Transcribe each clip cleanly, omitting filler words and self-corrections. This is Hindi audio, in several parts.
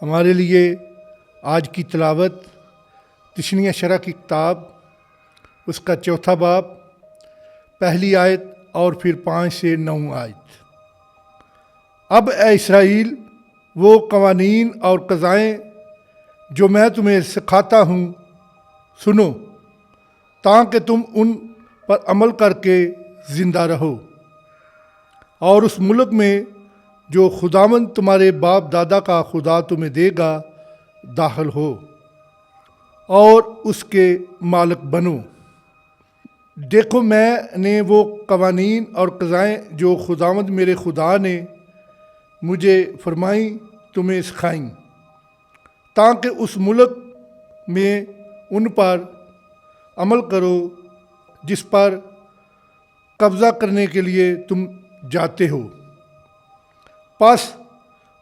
हमारे लिए आज की तिलावत तिशनिया शरह की किताब उसका चौथा बाब पहली आयत और फिर 5 से 9 आयत। अब ए इसराइल, वो कवानीन और क़ज़ाएँ जो मैं तुम्हें सिखाता हूँ सुनो, ताकि तुम उन पर अमल करके ज़िंदा रहो और उस मुल्क में जो खुदावंद तुम्हारे बाप दादा का खुदा तुम्हें देगा दाखिल हो और उसके मालिक बनो। देखो, मैंने वो कवानीन और क़ज़ाएँ जो खुदावंद मेरे खुदा ने मुझे फरमाई तुम्हें सिखाई, ताकि उस मुल्क में उन पर अमल करो जिस पर कब्ज़ा करने के लिए तुम जाते हो। बस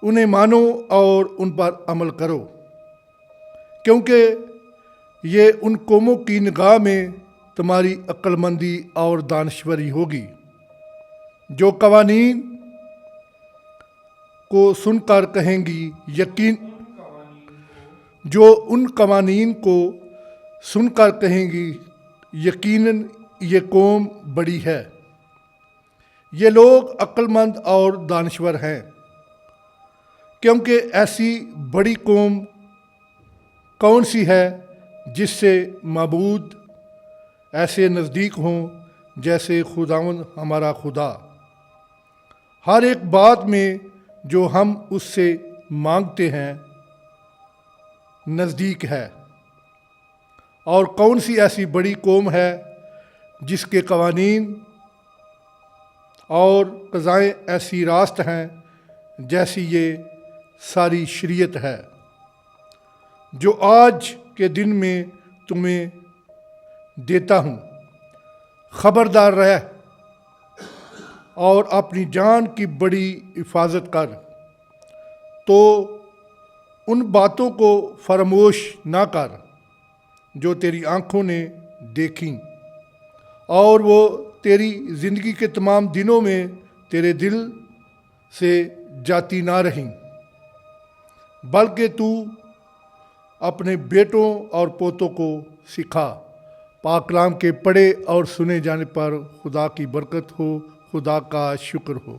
उन्हें मानो और उन पर अमल करो, क्योंकि ये उन कौमों की निगाह में तुम्हारी अक्लमंदी और दानश्वरी होगी जो कवानीन को सुनकर कहेंगी यकीनन ये कौम बड़ी है। ये लोग अक्लमंद और दानश्वर हैं, क्योंकि ऐसी बड़ी कौम कौन सी है जिससे माबूद ऐसे नज़दीक हों जैसे खुदावंद हमारा खुदा। हर एक बात में जो हम उससे मांगते हैं नज़दीक है। और कौन सी ऐसी बड़ी कौम है जिसके कवानीन और क़ज़ाएँ ऐसी रास्त हैं जैसी ये सारी शरीयत है, जो आज के दिन में तुम्हें देता हूँ। खबरदार रह और अपनी जान की बड़ी हिफाजत कर, तो उन बातों को फरामोश ना कर जो तेरी आँखों ने देखी और वो तेरी ज़िंदगी के तमाम दिनों में तेरे दिल से जाती ना रहीं, बल्कि तू अपने बेटों और पोतों को सिखा। पाक कलाम के पढ़े और सुने जाने पर खुदा की बरकत हो, खुदा का शुक्र हो।